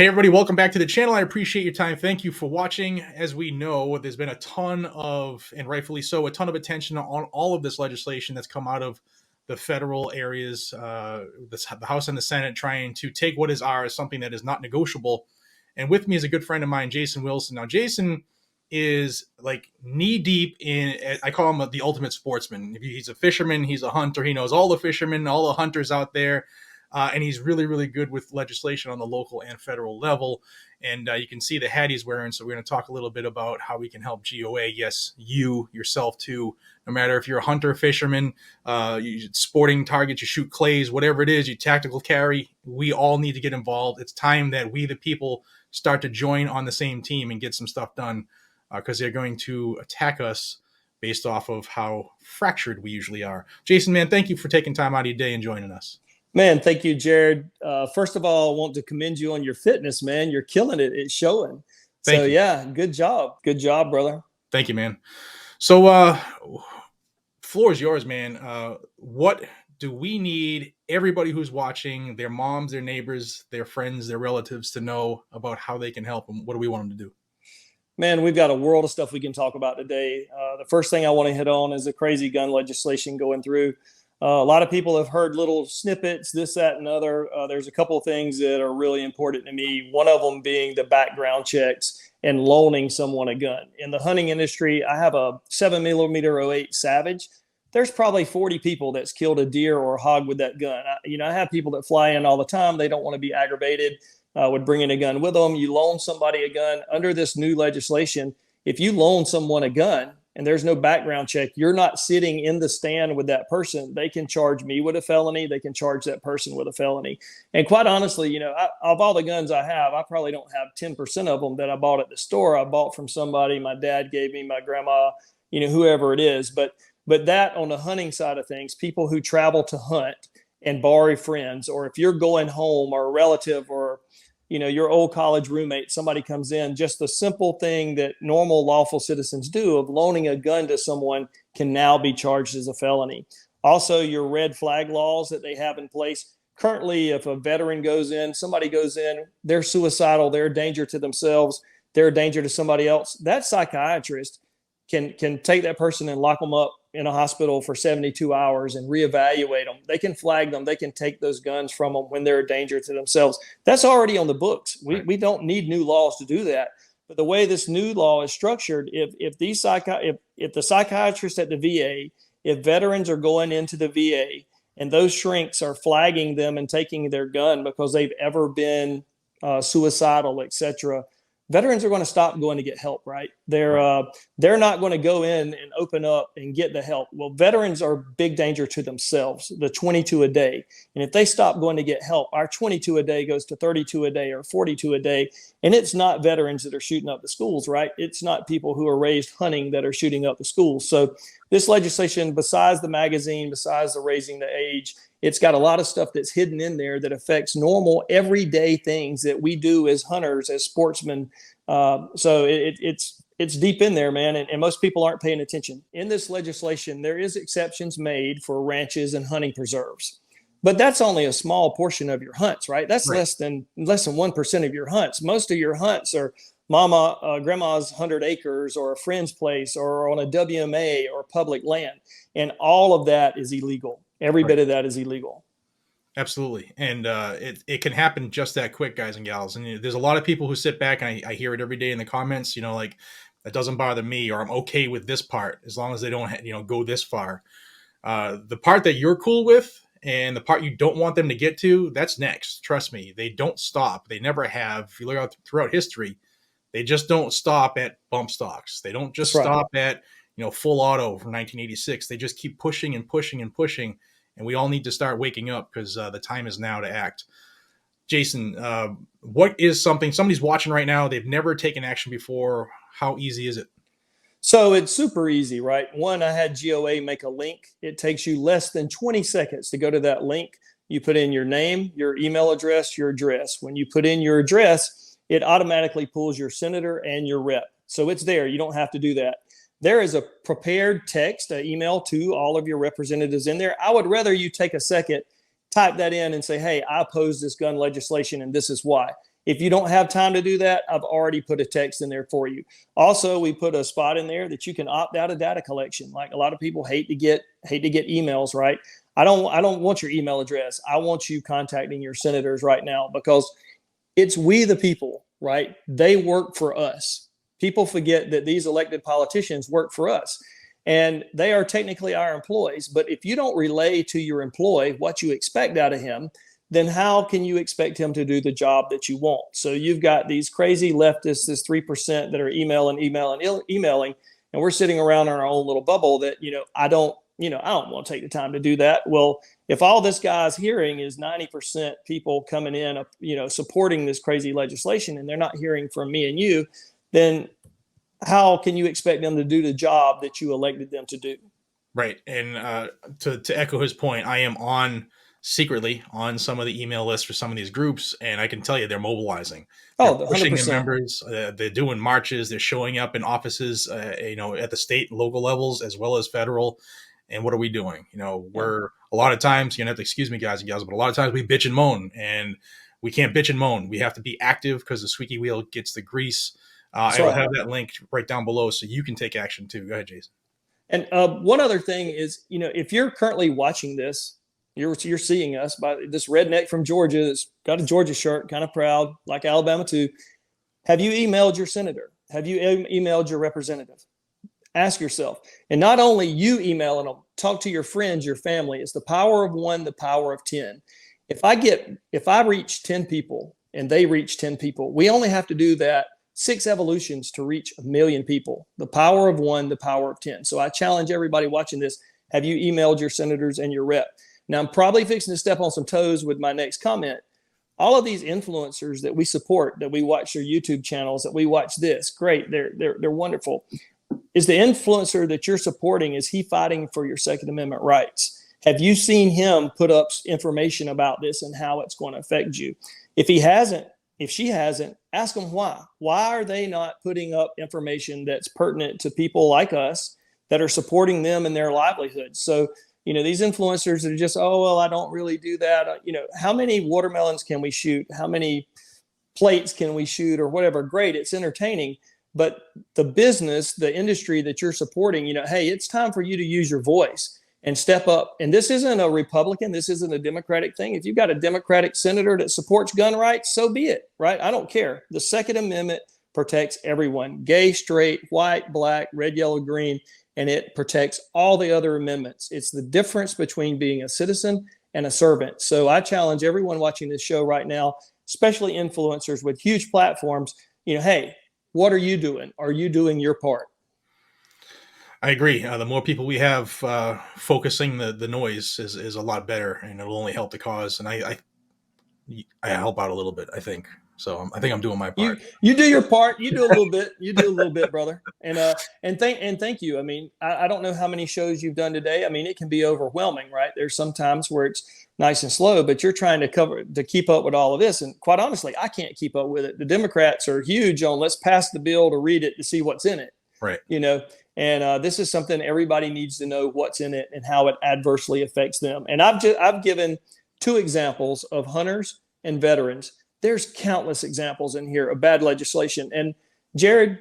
Hey, everybody, welcome back to the channel. I appreciate your time. Thank you for watching. As we know, there's been a ton of, and rightfully so, a ton of attention on all of this legislation that's come out of the federal areas, the House and the Senate, trying to take what is ours, something that is not negotiable. And with me is a good friend of mine, Jason Wilson. Now, Jason is like knee deep in, I call him the ultimate sportsman. He's a fisherman, he's a hunter, he knows all the fishermen, all the hunters out there. And he's really, really good with legislation on the local and federal level. And you can see the hat he's wearing. So we're going to talk a little bit about how we can help GOA. Yes, you yourself too. No matter if you're a hunter, fisherman, you sporting targets, you shoot clays, whatever it is, you tactical carry, we all need to get involved. It's time that we, the people, start to join on the same team and get some stuff done because they're going to attack us based off of how fractured we usually are. Jason, man, thank you for taking time out of your day and joining us. Man, thank you, Jared. First of all, I want to commend you on your fitness, man. You're killing it. It's showing. Thank you. Yeah, good job. Good job, brother. Thank you, man. So floor is yours, man. What do we need everybody who's watching, their moms, their neighbors, their friends, their relatives to know about how they can help them? What do we want them to do? Man, we've got a world of stuff we can talk about today. The first thing I want to hit on is the crazy gun legislation going through. A lot of people have heard little snippets, this, that, and other. There's a couple of things that are really important to me. One of them being the background checks and loaning someone a gun. In the hunting industry, I have a 7mm 08 Savage. There's probably 40 people that's killed a deer or a hog with that gun. I have people that fly in all the time. They don't want to be aggravated with bringing a gun with them. You loan somebody a gun. Under this new legislation, if you loan someone a gun, and there's no background check, you're not sitting in the stand with that person. They can charge me with a felony. They can charge that person with a felony. And quite honestly, of all the guns I have, I probably don't have 10% of them that I bought at the store. I bought from somebody, my dad gave me, my grandma, whoever it is. But that on the hunting side of things, people who travel to hunt and borrow friends, or if you're going home or a relative or your old college roommate, somebody comes in, just the simple thing that normal lawful citizens do of loaning a gun to someone can now be charged as a felony. Also, your red flag laws that they have in place. Currently, if a veteran goes in, somebody goes in, they're suicidal, they're a danger to themselves, they're a danger to somebody else. That psychiatrist can take that person and lock them up in a hospital for 72 hours and reevaluate them. They can flag them. They can take those guns from them when they're a danger to themselves. That's already on the books. We don't need new laws to do that. But the way this new law is structured, if the psychiatrists at the VA, if veterans are going into the VA and those shrinks are flagging them and taking their gun because they've ever been suicidal, etc., veterans are going to stop going to get help, right? They're not going to go in and open up and get the help. Well, veterans are big danger to themselves, the 22 a day. And if they stop going to get help, our 22 a day goes to 32 a day or 42 a day. And it's not veterans that are shooting up the schools, right? It's not people who are raised hunting that are shooting up the schools. So this legislation, besides the magazine, besides the raising the age, it's got a lot of stuff that's hidden in there that affects normal, everyday things that we do as hunters, as sportsmen. So it's deep in there, man, and most people aren't paying attention. In this legislation, there is exceptions made for ranches and hunting preserves, but that's only a small portion of your hunts, right? That's less than 1% of your hunts. Most of your hunts are grandma's 100 acres or a friend's place or on a WMA or public land, and all of that is illegal. Every bit of that is illegal. Absolutely. And it can happen just that quick, guys and gals. And there's a lot of people who sit back, and I hear it every day in the comments, like, that doesn't bother me, or I'm okay with this part as long as they don't, go this far. The part that you're cool with and the part you don't want them to get to, that's next. Trust me, they don't stop. They never have. If you look out throughout history, they just don't stop at bump stocks. They don't just stop at, full auto from 1986. They just keep pushing and pushing and pushing. And we all need to start waking up because the time is now to act. Jason, what is somebody's watching right now? They've never taken action before. How easy is it? So it's super easy, right? One, I had GOA make a link. It takes you less than 20 seconds to go to that link. You put in your name, your email address, your address. When you put in your address, it automatically pulls your senator and your rep. So it's there. You don't have to do that. There is a prepared text, an email to all of your representatives in there. I would rather you take a second, type that in and say, hey, I oppose this gun legislation and this is why. If you don't have time to do that, I've already put a text in there for you. Also, we put a spot in there that you can opt out of data collection. Like a lot of people hate to get emails, right? I don't want your email address. I want you contacting your senators right now, because it's we the people, right? They work for us. People forget that these elected politicians work for us, and they are technically our employees. But if you don't relay to your employee what you expect out of him, then how can you expect him to do the job that you want? So you've got these crazy leftists, this 3% that are emailing, and we're sitting around in our own little bubble that, I don't want to take the time to do that. Well, if all this guy's hearing is 90% people coming in, supporting this crazy legislation, and they're not hearing from me and you, then how can you expect them to do the job that you elected them to do? Right. And to echo his point, I am secretly on some of the email lists for some of these groups, and I can tell you they're mobilizing. They're pushing their members. They're doing marches. They're showing up in offices, at the state and local levels as well as federal. And what are we doing? We're a lot of times, you're gonna have to excuse me, guys and gals, but a lot of times we bitch and moan, and we can't bitch and moan. We have to be active, because the squeaky wheel gets the grease. I will have that link right down below so you can take action too. Go ahead, Jason. And one other thing is, if you're currently watching this, you're seeing us by this redneck from Georgia that's got a Georgia shirt, kind of proud, like Alabama too. Have you emailed your senator? Have you emailed your representative? Ask yourself. And not only you emailing them, talk to your friends, your family. It's the power of one, the power of 10. If I reach 10 people and they reach 10 people, we only have to do that 6 evolutions to reach 1 million people. The power of one, the power of 10. So I challenge everybody watching this. Have you emailed your senators and your rep? Now, I'm probably fixing to step on some toes with my next comment. All of these influencers that we support, that we watch their YouTube channels, that we watch this, great, they're wonderful. Is the influencer that you're supporting, is he fighting for your Second Amendment rights? Have you seen him put up information about this and how it's going to affect you? If he hasn't, if she hasn't, ask them why. Why are they not putting up information that's pertinent to people like us that are supporting them in their livelihood? So, these influencers that are just, oh, well, I don't really do that. How many watermelons can we shoot? How many plates can we shoot, or whatever? Great, it's entertaining. But the business, the industry that you're supporting, hey, it's time for you to use your voice and step up. And this isn't a Republican. This isn't a Democratic thing. If you've got a Democratic senator that supports gun rights, so be it, right? I don't care. The Second Amendment protects everyone, gay, straight, white, black, red, yellow, green, and it protects all the other amendments. It's the difference between being a citizen and a servant. So I challenge everyone watching this show right now, especially influencers with huge platforms, hey, what are you doing? Are you doing your part? I agree. The more people we have focusing the noise is a lot better, and it'll only help the cause. And I help out a little bit, I think. So I think I'm doing my part. You do your part. You do a little bit. You do a little bit, brother. And thank you. I mean, I don't know how many shows you've done today. I mean, it can be overwhelming, right? There's some times where it's nice and slow, but you're trying to keep up with all of this. And quite honestly, I can't keep up with it. The Democrats are huge on let's pass the bill to read it to see what's in it. Right. And this is something everybody needs to know what's in it and how it adversely affects them. And I've given 2 examples of hunters and veterans. There's countless examples in here of bad legislation. And Jared,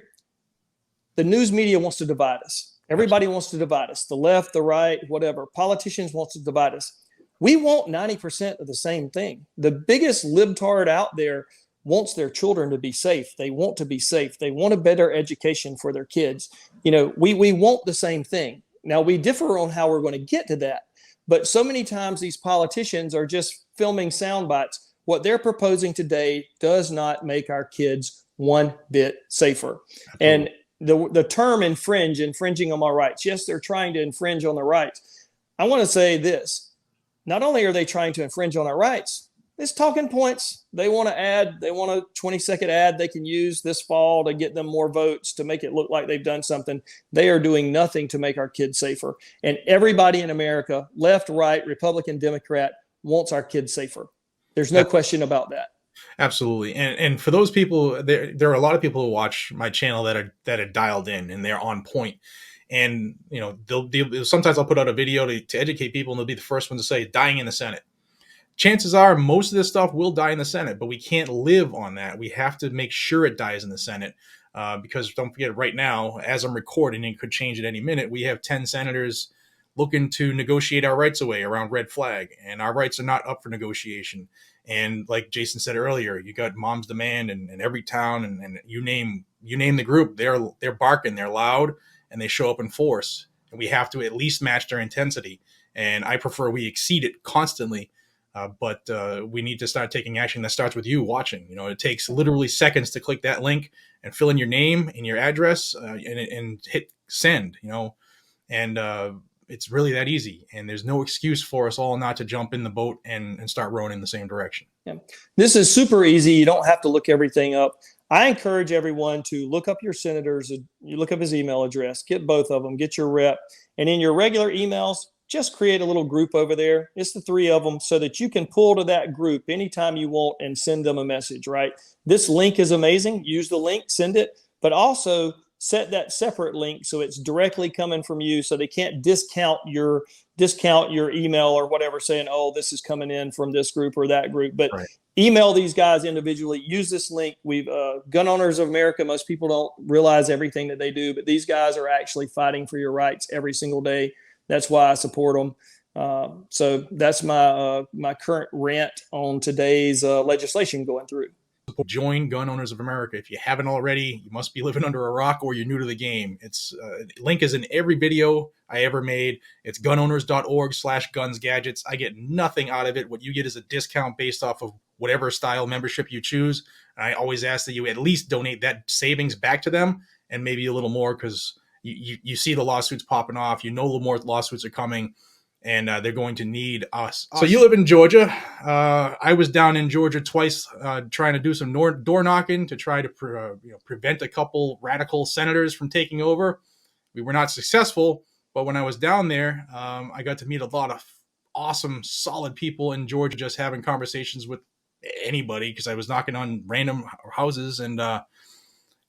the news media wants to divide us. Everybody wants to divide us. The left, the right, whatever. Politicians want to divide us. We want 90% of the same thing. The biggest libtard out there wants their children to be safe. They want to be safe. They want a better education for their kids. We want the same thing. Now, we differ on how we're going to get to that. But so many times these politicians are just filming sound bites. What they're proposing today does not make our kids one bit safer. Absolutely. And the term infringing on my rights. Yes, they're trying to infringe on the rights. I want to say this. Not only are they trying to infringe on our rights, it's talking points. They want a 20-second ad they can use this fall to get them more votes, to make it look like they've done something. They are doing nothing to make our kids safer. And everybody in America, left, right, Republican, Democrat, wants our kids safer. There's no question about that. Absolutely. And for those people, there are a lot of people who watch my channel that are dialed in and they're on point. And, they'll sometimes I'll put out a video to educate people, and they'll be the first one to say dying in the Senate. chances are most of this stuff will die in the Senate, but we can't live on that. We have to make sure it dies in the Senate. Because don't forget, right now, as I'm recording, it could change at any minute, we have 10 senators looking to negotiate our rights away around red flag, and our rights are not up for negotiation. And like Jason said earlier, you got Mom's Demand in every town, and you name the group, they're barking, they're loud, and they show up in force. And we have to at least match their intensity. And I prefer we exceed it constantly. But we need to start taking action. That starts with you watching. It takes literally seconds to click that link and fill in your name and your address and hit send. And it's really that easy. And there's no excuse for us all not to jump in the boat and start rowing in the same direction. Yeah. This is super easy. You don't have to look everything up. I encourage everyone to look up your senators. You look up his email address, get both of them, get your rep, and in your regular emails, just create a little group over there. It's the 3 of them so that you can pull to that group anytime you want and send them a message, right? This link is amazing. Use the link, send it, but also set that separate link so it's directly coming from you, so they can't discount your email or whatever, saying, oh, this is coming in from this group or that group. But right. Email these guys individually. Use this link. We've Gun Owners of America, most people don't realize everything that they do, but these guys are actually fighting for your rights every single day. That's why I support them. So that's my current rant on today's legislation going through. Join Gun Owners of America. If you haven't already, you must be living under a rock or you're new to the game. It's link is in every video I ever made. It's gunowners.org/gunsgadgets. I get nothing out of it. What you get is a discount based off of whatever style membership you choose. And I always ask that you at least donate that savings back to them, and maybe a little more, because you see the lawsuits popping off. You know the more lawsuits are coming, and they're going to need us. So you live in Georgia. I was down in Georgia twice trying to do some door knocking to try to prevent a couple radical senators from taking over. We were not successful, but when I was down there, I got to meet a lot of awesome, solid people in Georgia, just having conversations with anybody, because I was knocking on random houses. And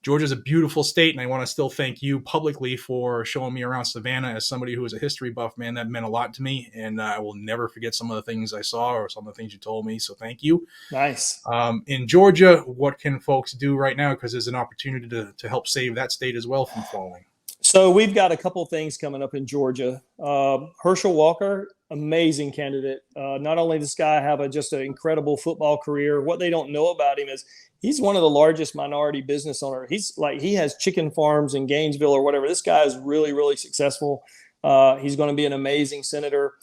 Georgia's a beautiful state, and I want to still thank you publicly for showing me around Savannah. As somebody who is a history buff, man, that meant a lot to me, and I will never forget some of the things I saw or some of the things you told me, so thank you. Nice. In Georgia, what can folks do right now, because there's an opportunity to help save that state as well from falling? So we've got a couple things coming up in Georgia. Herschel Walker, amazing candidate. Not only does this guy have just an incredible football career, what they don't know about him is he's one of the largest minority business owners. He has chicken farms in Gainesville or whatever. This guy is really, really successful. He's going to be an amazing senator.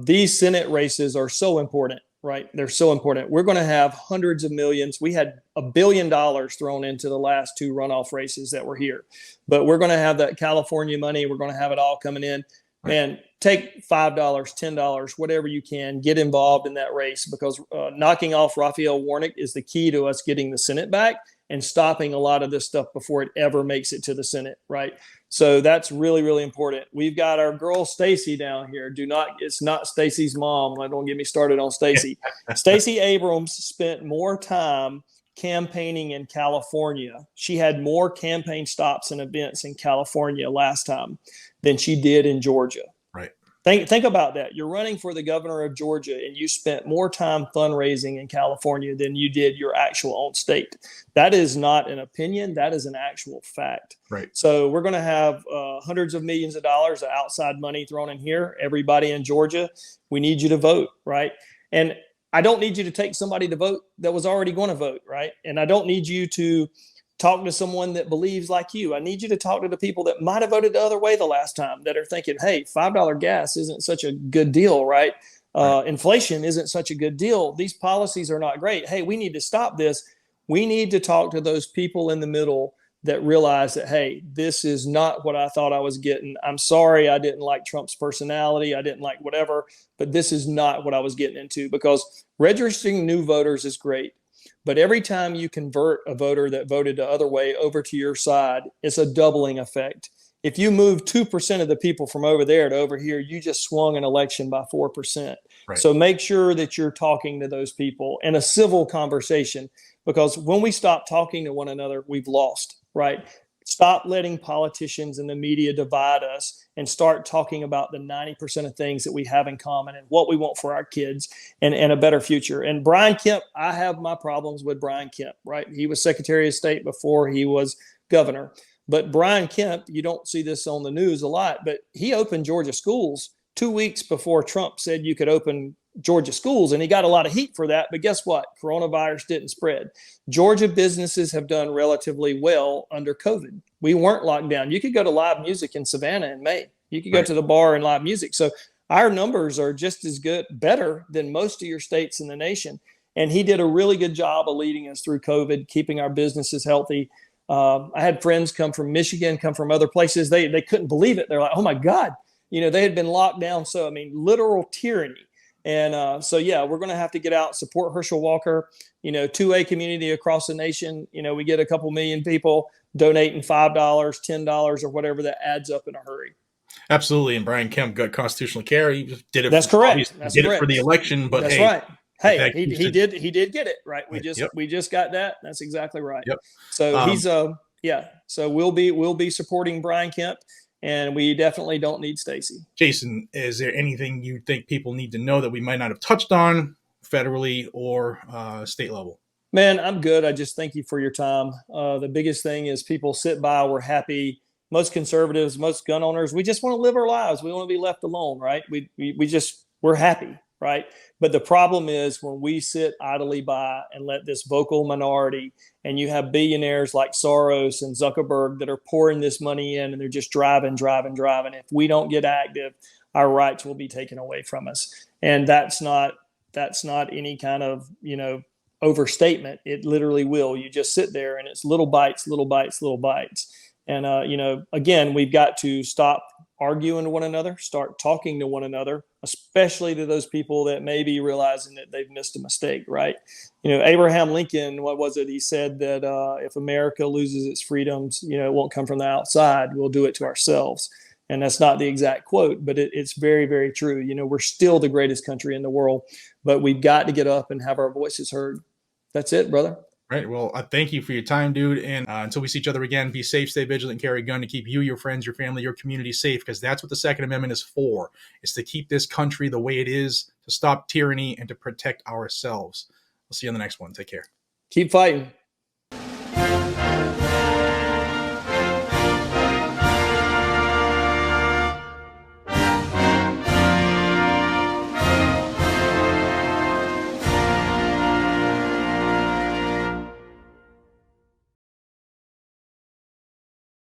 These Senate races are so important, right? They're so important. We're going to have hundreds of millions. We had $1 billion thrown into the last 2 runoff races that were here, but we're going to have that California money. We're going to have it all coming in. Man, take $5, $10, whatever you can, get involved in that race, because knocking off Raphael Warnock is the key to us getting the Senate back and stopping a lot of this stuff before it ever makes it to the Senate, right? So that's really, really important. We've got our girl Stacey down here. It's not Stacey's mom. Don't get me started on Stacey. Stacey Abrams spent more time campaigning in California. She had more campaign stops and events in California last time than she did in Georgia. Right. Think about that. You're running for the governor of Georgia, and you spent more time fundraising in California than you did your actual own state. That is not an opinion. That is an actual fact. Right. So we're going to have hundreds of millions of dollars of outside money thrown in here. Everybody in Georgia, we need you to vote, right? And I don't need you to take somebody to vote that was already going to vote, right? And I don't need you to talk to someone that believes like you. I need you to talk to the people that might have voted the other way the last time, that are thinking, hey, $5 gas isn't such a good deal, right? Inflation isn't such a good deal. These policies are not great. Hey, we need to stop this. We need to talk to those people in the middle that realize that, hey, this is not what I thought I was getting. I'm sorry I didn't like Trump's personality. I didn't like whatever, but this is not what I was getting into, because registering new voters is great. But every time you convert a voter that voted the other way over to your side, it's a doubling effect. If you move 2% of the people from over there to over here, you just swung an election by 4%. Right. So make sure that you're talking to those people in a civil conversation, because when we stop talking to one another, we've lost, right? Stop letting politicians and the media divide us and start talking about the 90% of things that we have in common and what we want for our kids and a better future. And Brian Kemp, I have my problems with Brian Kemp, right? He was Secretary of State before he was governor. But Brian Kemp, you don't see this on the news a lot, but he opened Georgia schools 2 weeks before Trump said you could open Georgia schools, and he got a lot of heat for that. But guess what? Coronavirus didn't spread. Georgia businesses have done relatively well under COVID. We weren't locked down. You could go to live music in Savannah in May. You could go to the bar and live music. So our numbers are just as good, better than most of your states in the nation. And he did a really good job of leading us through COVID, keeping our businesses healthy. I had friends come from Michigan, come from other places. They couldn't believe it. They're like, oh my God, they had been locked down. So, I mean, literal tyranny. And so, yeah, we're going to have to get out, support Herschel Walker, 2A community across the nation. We get a couple million people donating $5, $10, or whatever that adds up in a hurry. Absolutely. And Brian Kemp got constitutional care. He did it. That's correct. That's correct. It for the election, but that's hey, right. Hey, he did get it right. We just got that. That's exactly right. Yep. So he's So we'll be supporting Brian Kemp. And we definitely don't need Stacey. Jason, is there anything you think people need to know that we might not have touched on federally or state level? Man, I'm good. I just thank you for your time. The biggest thing is people sit by. We're happy. Most conservatives, most gun owners, we just want to live our lives. We want to be left alone, right? We're happy, right? But the problem is when we sit idly by and let this vocal minority, and you have billionaires like Soros and Zuckerberg that are pouring this money in, and they're just driving. If we don't get active, our rights will be taken away from us. And that's not any kind of, overstatement. It literally will. You just sit there and it's little bites. And, again, we've got to stop arguing to one another, start talking to one another, especially to those people that may be realizing that they've missed a mistake, right? Abraham Lincoln, what was it? He said that if America loses its freedoms, it won't come from the outside. We'll do it to ourselves. And that's not the exact quote, but it's very, very true. We're still the greatest country in the world, but we've got to get up and have our voices heard. That's it, brother. Right. Well, thank you for your time, dude. And until we see each other again, be safe, stay vigilant, and carry a gun to keep you, your friends, your family, your community safe, because that's what the Second Amendment is for. It's to keep this country the way it is, to stop tyranny, and to protect ourselves. We'll see you on the next one. Take care. Keep fighting.